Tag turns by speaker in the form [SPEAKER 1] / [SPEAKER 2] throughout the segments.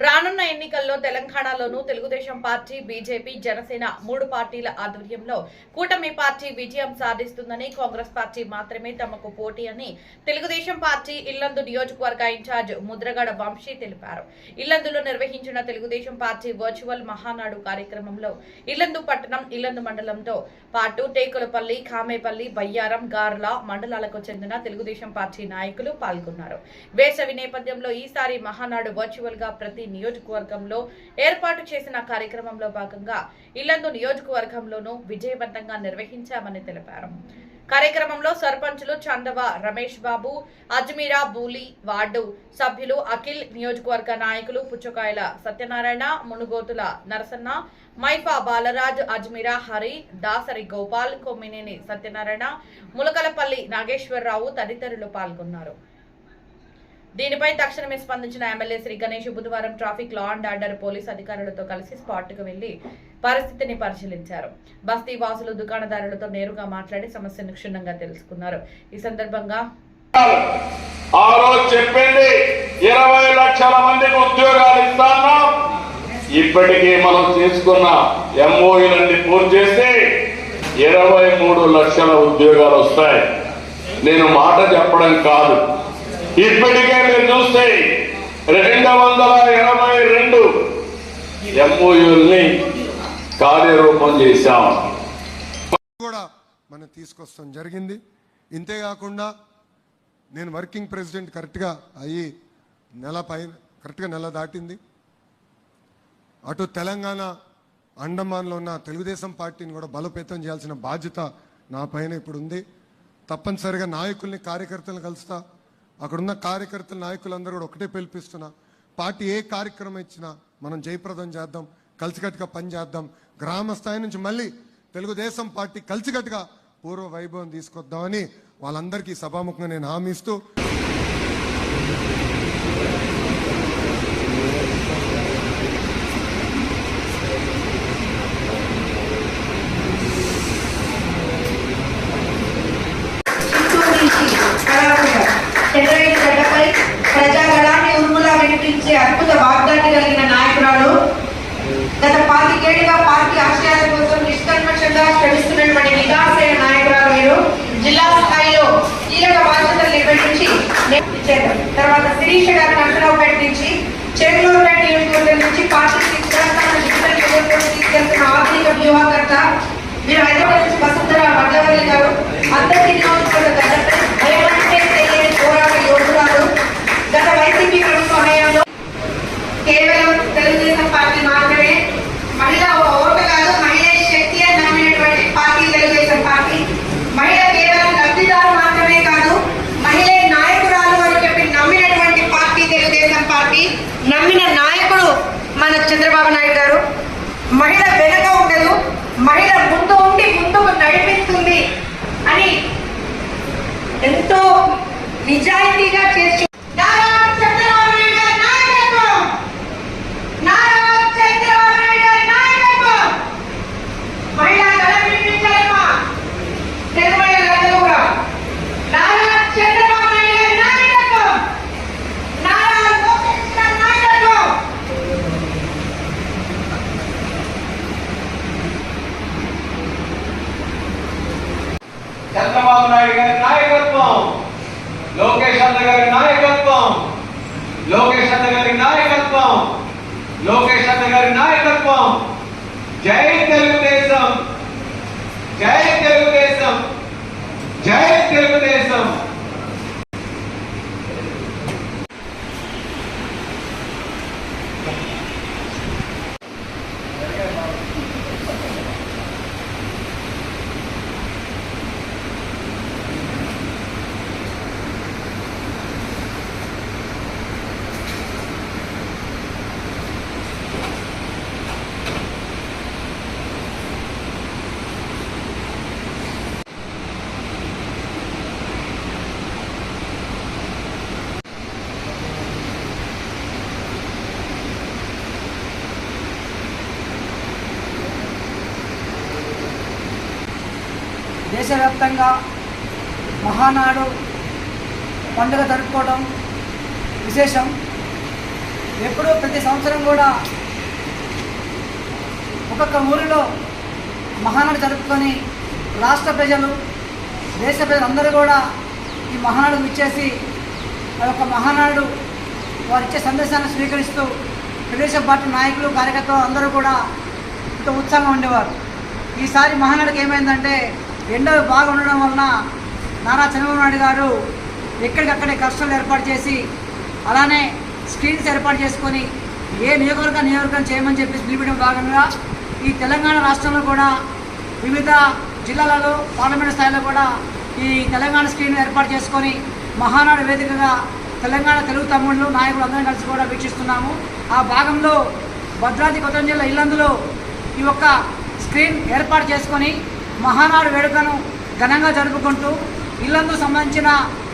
[SPEAKER 1] రానున్న ఎన్నికల్లో తెలంగాణలోనూ తెలుగుదేశం పార్టీ, బీజేపీ, జనసేన మూడు పార్టీల ఆధ్వర్యంలో కూటమి పార్టీ విజయం సాధిస్తుందని, కాంగ్రెస్ పార్టీ మాత్రమే తమకు పోటీ అని తెలుగుదేశం పార్టీ ఇల్లందు నియోజకవర్గ ఇన్ఛార్జ్ ముద్రగడ వంశీ తెలిపారు. ఇల్లందులో నిర్వహించిన తెలుగుదేశం పార్టీ వర్చువల్ మహానాడు కార్యక్రమంలో ఇల్లందు పట్టణం, ఇల్లందు మండలంతో పాటు టేకులపల్లి, కామేపల్లి, బయ్యారం, గార్ల మండలాలకు చెందిన తెలుగుదేశం పార్టీ నాయకులు పాల్గొన్నారు. వేసవి నేపథ్యంలో ఈసారి మహానాడు వర్చువల్ గా ప్రతి నియోజకవర్గంలో ఏర్పాటు చేసిన కార్యక్రమంలో భాగంగా ఇల్లందు నియోజకవర్గంలోనూ విజయవంతంగా నిర్వహించామని తెలిపారు. కార్యక్రమంలో సర్పంచులు చందవ రమేష్ బాబు, అజ్మీరా బూలి వార్డు సభ్యులు అఖిల్, నియోజకవర్గ నాయకులు పుచ్చకాయల సత్యనారాయణ, మునుగోతుల నరసన్న, మైఫా బాలరాజ్, అజ్మీరా హరి, దాసరి గోపాల్, కొమ్మినేని సత్యనారాయణ, ములకలపల్లి నాగేశ్వరరావు తదితరులు పాల్గొన్నారు. దీనిపై తక్షణమే స్పందించిన ఎమ్మెల్యే శ్రీ గణేష్ బుధవారం traffic, law and order police అధికారులతో కలిసి స్పాట్ కు వెళ్లి పరిస్థితిని పరిశీలించారు. బస్తీ వాసులు, దుకాణదారులతో నేరుగా మాట్లాడి సమస్యను క్షుణ్ణంగా తెలుసుకున్నారు. ఈ సందర్భంగా
[SPEAKER 2] ఆ రోజు చెప్పింది 20 లక్షల మందికి ఉద్యోగాలు ఇస్తాం. ఇప్పటికీ మనం తీసుకున్న ఎంఓయూలన్నీ పూర్తి చేసి 23 లక్షల ఉద్యోగాలు వస్తాయి. నేను మాట చెప్పడం కాదు, ఇప్పటికే మీరు చూస్తే 222 ఎంఓయూల్ని కార్యరూపం చేశాం
[SPEAKER 3] కూడా మనం తీసుకొస్తాం జరిగింది. ఇంతేకాకుండా నేను వర్కింగ్ ప్రెసిడెంట్ కరెక్ట్గా అయ్యి కరెక్ట్గా నెల దాటింది. అటు తెలంగాణ, అండమాన్లో ఉన్న తెలుగుదేశం పార్టీని కూడా బలోపేతం చేయాల్సిన బాధ్యత నా పైన ఇప్పుడు ఉంది. తప్పనిసరిగా నాయకుల్ని, కార్యకర్తలను కలుస్తా. అక్కడున్న కార్యకర్తల నాయకులందరూ కూడా ఒకటే పిలిపిస్తున్నా, పార్టీ ఏ కార్యక్రమం ఇచ్చినా మనం జయప్రదం చేద్దాం, కలిసికట్టుగా పనిచేద్దాం. గ్రామ స్థాయి నుంచి మళ్ళీ తెలుగుదేశం పార్టీ కలిసికట్టుగా పూర్వ వైభవం తీసుకొద్దామని వాళ్ళందరికీ సభాముఖంగా నేను హామీ ఇస్తూ
[SPEAKER 4] ప్రజాగణాన్ని ఉర్ములా వినిపించే అద్భుత వాగ్దాటి కలిగిన నాయకురాలు. గత 5 ఏళ్లుగా పార్టీ ఆశయాల కోసం నిష్కల్మషంగా శ్రమిస్తున్నటువంటి నిరాశైన నాయకురాలు మీరు. జిల్లా స్థాయిలో కీలక బాధ్యతలు నిర్వహించి తర్వాత శిరీష గారిని అంచనాపేట నుంచి, చేతులూరుపేట నియోజకవర్గం నుంచి పార్టీ తీసుకెళ్తున్న ఆధునిక వ్యూహకర్త మీరు. హైదరాబాద్ నుంచి వసుంధర వడ్లవల్లి గారు, అందరికీ నియోజకవర్గ గడ్డపై భయమంటే తెలియని పోరాట యోధురాలు. గత వైసీపీ ప్రభుత్వ హయాంలో కేవలం తెలుగుదేశం పార్టీ మాత్రమే, మహిళా ఓటు కాదు, మహిళా శక్తి అని నమ్మినటువంటి పార్టీ తెలుగుదేశం పార్టీ. మహిళ కేవలం లబ్ధిదారు మాత్రమే కాదు, మహిళ నాయకురాలు అని చెప్పి నమ్మినటువంటి పార్టీ తెలుగుదేశం పార్టీ. నమ్మిన నాయకుడు మన చంద్రబాబు నాయుడు గారు. మహిళ వెనుక ఉండదు, మహిళ ముందు ఉండి ముందుకు నడిపిస్తుంది అని ఎంతో నిజాయితీగా చేస్తూ
[SPEAKER 2] చంద్రబాబు నాయుడు గారి నాయకత్వం, లోకేష్ అన్న గారి నాయకత్వం, లోకేష్ అన్న గారి నాయకత్వం, లోకేష్ అన్న గారి నాయకత్వం. జై తెలుగుదేశం, జై తెలుగుదేశం, జై తెలుగుదేశం.
[SPEAKER 5] దేశవ్యాప్తంగా మహానాడు పండుగ జరుపుకోవడం విశేషం. ఎప్పుడూ ప్రతి సంవత్సరం కూడా ఒక్కొక్క ఊరిలో మహానాడు జరుపుకొని రాష్ట్ర ప్రజలు దేశ ప్రజలందరూ కూడా ఈ మహానాడుకు ఇచ్చేసి ఆ యొక్క మహానాడు వారు ఇచ్చే సందేశాన్ని స్వీకరిస్తూ తెలుగుదేశం పార్టీ నాయకులు కార్యకర్తలు అందరూ కూడా ఎంతో ఉత్సాహంగా ఉండేవారు. ఈసారి మహానాడుకి ఏమైందంటే ఎండలు బాగా ఉండడం వలన నారా చంద్రబాబు నాయుడు గారు ఎక్కడికక్కడే కష్టాలు ఏర్పాటు చేసి అలానే స్క్రీన్స్ ఏర్పాటు చేసుకొని ఏ నియోజకవర్గం చేయమని చెప్పి పిలిపించడం భాగంగా ఈ తెలంగాణ రాష్ట్రంలో కూడా వివిధ జిల్లాలలో పార్లమెంట్ స్థాయిలో కూడా ఈ తెలంగాణ స్క్రీన్ ఏర్పాటు చేసుకొని మహానాడు వేదికగా తెలంగాణ తెలుగు తమ్ముళ్ళు నాయకులు అందరం కలిసి కూడా వీక్షిస్తున్నాము. ఆ భాగంలో భద్రాద్రి కొత్తగూడెం జిల్లా ఇల్లందులో ఈ యొక్క స్క్రీన్ ఏర్పాటు చేసుకొని మహానాడు వేడుకను ఘనంగా జరుపుకుంటూ ఇల్లందు సంబంధించిన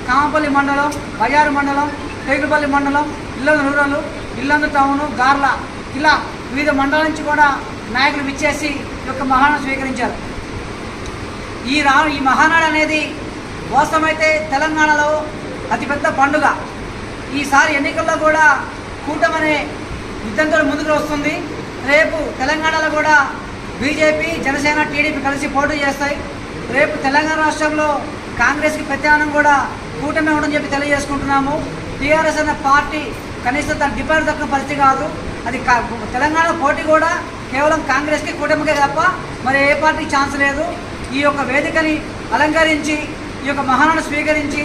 [SPEAKER 5] కామపల్లి మండలం, బజారు మండలం, టేకులపల్లి మండలం, ఇల్లందు రూరల్, ఇల్లందు టౌను, గార్ల ఇలా వివిధ మండలాల నుంచి కూడా నాయకులు విచ్చేసి ఈ యొక్క మహానాడు స్వీకరించారు. ఈ మహానాడు అనేది వాస్తవమైతే తెలంగాణలో అతిపెద్ద పండుగ. ఈసారి ఎన్నికల్లో కూడా కూటమి అనే యుద్ధంతో ముందుకు వస్తుంది. రేపు తెలంగాణలో కూడా బీజేపీ, జనసేన, టీడీపీ కలిసి పోటీ చేస్తాయి. రేపు తెలంగాణ రాష్ట్రంలో కాంగ్రెస్కి ప్రత్యామ్నాయం కూడా కూటమి ఉండని చెప్పి తెలియజేసుకుంటున్నాము. టీఆర్ఎస్ అనే పార్టీ కనీసం తన డిపాజిట్ దక్కిన పరిస్థితి కాదు. అది తెలంగాణ పోటీ కూడా కేవలం కాంగ్రెస్కి, కూటమికే తప్ప మరి ఏ పార్టీకి ఛాన్స్ లేదు. ఈ యొక్క వేదికని అలంకరించి ఈ యొక్క మహానాడు స్వీకరించి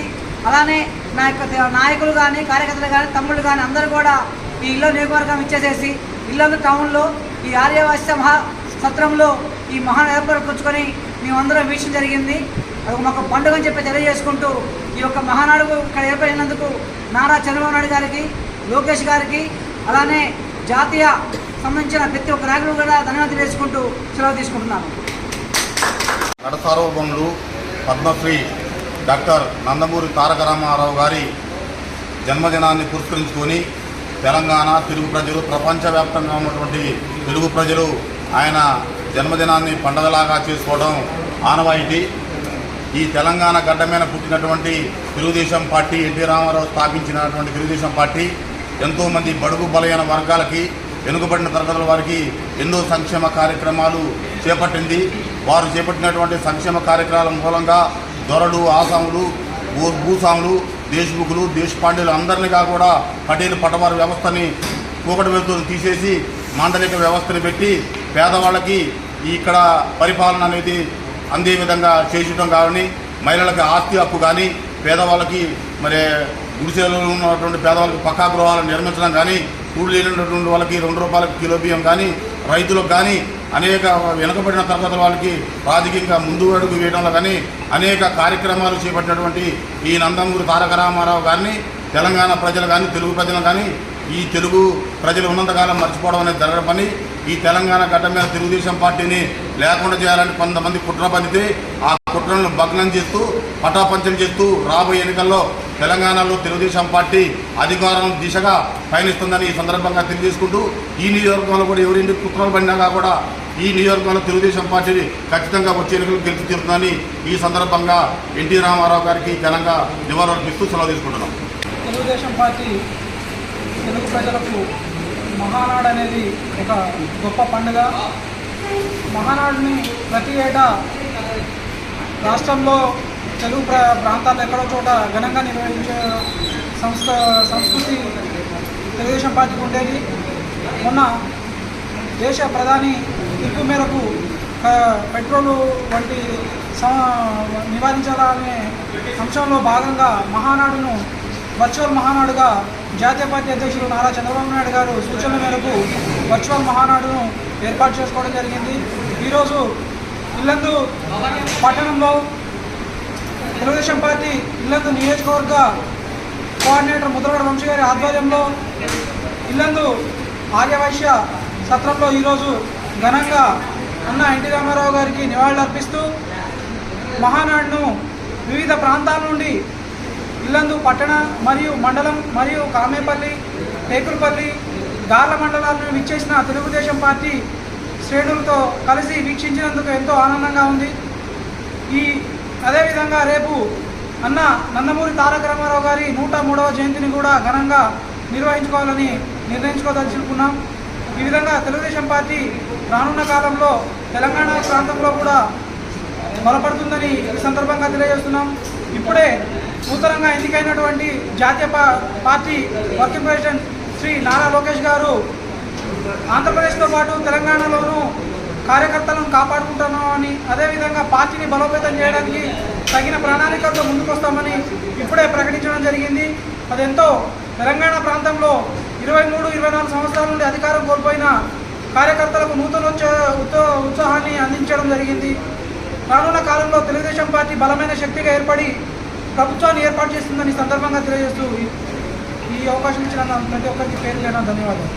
[SPEAKER 5] అలానే నా యొక్క నాయకులు కానీ, కార్యకర్తలు కానీ, తమ్ముళ్ళు కానీ అందరూ కూడా ఈ ఇల్లు నియోజకవర్గం ఇచ్చేసేసి ఇల్లందు టౌన్లో ఈ ఆర్యవాస్య సత్రంలో ఈ మహానాడు ఏర్పరచుకొని మేమందరం వీక్షణ జరిగింది. అది మాకు పండుగ అని చెప్పి తెలియజేసుకుంటూ ఈ యొక్క మహానాడు ఇక్కడ ఏర్పడినందుకు నారా చంద్రబాబు నాయుడు గారికి, లోకేష్ గారికి అలానే జాతీయ సంబంధించిన ప్రతి ఒక్క నాయకులు కూడా ధన్యవాదాలు తెలియజేసుకుంటూ సెలవు తీసుకుంటున్నాను.
[SPEAKER 6] నటసార్వభౌములు పద్మశ్రీ డాక్టర్ నందమూరి తారక రామారావు గారి జన్మదినాన్ని పురస్కరించుకొని తెలంగాణ తెలుగు ప్రజలు, ప్రపంచవ్యాప్తంగా ఉన్నటువంటి తెలుగు ప్రజలు ఆయన జన్మదినాన్ని పండగలాగా చేసుకోవడం ఆనవాయితీ. ఈ తెలంగాణ గడ్డ మీద పుట్టినటువంటి తెలుగుదేశం పార్టీ, ఎన్టీ రామారావు స్థాపించినటువంటి తెలుగుదేశం పార్టీ ఎంతోమంది బడుగు బలైన వర్గాలకి, వెనుకబడిన తరగతుల వారికి ఎన్నో సంక్షేమ కార్యక్రమాలు చేపట్టింది. వారు చేపట్టినటువంటి సంక్షేమ కార్యక్రమాల మూలంగా దొరలు, ఆసాములు, భూస్వాములు, దేశముఖులు, దేశపాండ్యులు అందరినీగా కూడా పటేలు పటవారి వ్యవస్థని కూకటి వెళ్తుని తీసేసి మాండలిక వ్యవస్థను పెట్టి పేదవాళ్ళకి ఇక్కడ పరిపాలన అనేది అందే విధంగా చేయించడం కానీ, మహిళలకి ఆస్తి హక్కు కానీ, పేదవాళ్ళకి మరి గుడిసెలలో ఉన్నటువంటి పేదవాళ్ళకి పక్కా గృహాలను నిర్మించడం కానీ, కూడు లేనటువంటి వాళ్ళకి 2 రూపాయలకి కిలో బియ్యం కానీ, రైతులకు కానీ, అనేక వెనుకబడిన తరగతుల వాళ్ళకి రాజకీయంగా ముందు అడుగు వేయడంలో కానీ అనేక కార్యక్రమాలు చేపట్టినటువంటి ఈ నందమూరి తారక రామారావు గారిని తెలంగాణ ప్రజలు కానీ, తెలుగు ప్రజలు కానీ, ఈ తెలుగు ప్రజలు ఉన్నంతకాలం మర్చిపోవడం అనేది జరగడం పని. ఈ తెలంగాణ గడ్డ మీద తెలుగుదేశం పార్టీని లేకుండా చేయాలని కొంతమంది కుట్ర పనితే ఆ కుట్రలను భగ్నం చేస్తూ, పటాపంచం చేస్తూ రాబోయే ఎన్నికల్లో తెలంగాణలో తెలుగుదేశం పార్టీ అధికారం దిశగా పయనిస్తుందని ఈ సందర్భంగా తెలియజేసుకుంటూ, ఈ నియోజకవర్గంలో కూడా ఎవరింటి కుట్రలు పడినాగా కూడా ఈ నియోజకవర్గంలో తెలుగుదేశం పార్టీ ఖచ్చితంగా వచ్చే ఎన్నికలు గెలిచి తీరుతుందని ఈ సందర్భంగా ఎన్టీ రామారావు గారికి ఘనంగా నివాళులర్పిస్తూ సెలవు తీసుకుంటున్నాం.
[SPEAKER 5] తెలుగుదేశం పార్టీ తెలుగు ప్రజలకు మహానాడు అనేది ఒక గొప్ప పండుగ. మహానాడుని ప్రతి ఏటా రాష్ట్రంలో తెలుగు ప్రాంతాల్లో ఎక్కడో చోట ఘనంగా నిర్వహించే సంస్కృతి తెలుగుదేశం పార్టీకి ఉండేది. మొన్న దేశ ప్రధాని పిలుపు మేరకు పెట్రోలు వంటి నివారించాలనే అంశంలో భాగంగా మహానాడును వర్చువల్ మహానాడుగా జాతీయ పార్టీ అధ్యక్షులు నారా చంద్రబాబు నాయుడు గారు సూచనల మేరకు వర్చువల్ మహానాడును ఏర్పాటు చేసుకోవడం జరిగింది. ఈరోజు ఇల్లందు పట్టణంలో తెలుగుదేశం పార్టీ ఇల్లందు నియోజకవర్గ కోఆర్డినేటర్ ముద్రగడ వంశీ గారి ఆధ్వర్యంలో ఇల్లందు ఆర్యవైశ్య సత్రంలో ఈరోజు ఘనంగా అన్న ఎన్టీ రామారావు గారికి నివాళులర్పిస్తూ మహానాడును వివిధ ప్రాంతాల నుండి ఇల్లందు పట్టణ మరియు మండలం మరియు కామేపల్లి, టేకులపల్లి, గార్ల మండలాలను విచ్చేసిన తెలుగుదేశం పార్టీ శ్రేణులతో కలిసి వీక్షించినందుకు ఎంతో ఆనందంగా ఉంది. అదేవిధంగా రేపు అన్న నందమూరి తారక రామారావు గారి 103వ జయంతిని కూడా ఘనంగా నిర్వహించుకోవాలని
[SPEAKER 7] నిర్ణయించుకోదలుచుకున్నాం. ఈ విధంగా తెలుగుదేశం పార్టీ రానున్న కాలంలో తెలంగాణ ప్రాంతంలో కూడా బలపడుతుందని ఈ సందర్భంగా తెలియజేస్తున్నాం. ఇప్పుడే నూతనంగా ఎన్నికైనటువంటి జాతీయ పార్టీ వర్కింగ్ ప్రెసిడెంట్ శ్రీ నారా లోకేష్ గారు ఆంధ్రప్రదేశ్తో పాటు తెలంగాణలోనూ కార్యకర్తలను కాపాడుకుంటున్నామని, అదేవిధంగా పార్టీని బలోపేతం చేయడానికి తగిన ప్రణాళికలతో ముందుకొస్తామని ఇప్పుడే ప్రకటించడం జరిగింది. అదెంతో తెలంగాణ ప్రాంతంలో 23-24 సంవత్సరాల నుండి అధికారం కోల్పోయిన కార్యకర్తలకు నూతన ఉత్సాహాన్ని అందించడం జరిగింది. రానున్న కాలంలో తెలుగుదేశం పార్టీ బలమైన శక్తిగా ఏర్పడి ప్రభుత్వాన్ని ఏర్పాటు చేస్తుందని సందర్భంగా తెలియజేస్తూ ఈ అవకాశం ఇచ్చిన ప్రతి ఒక్కరికి పేరు ధన్యవాదాలు.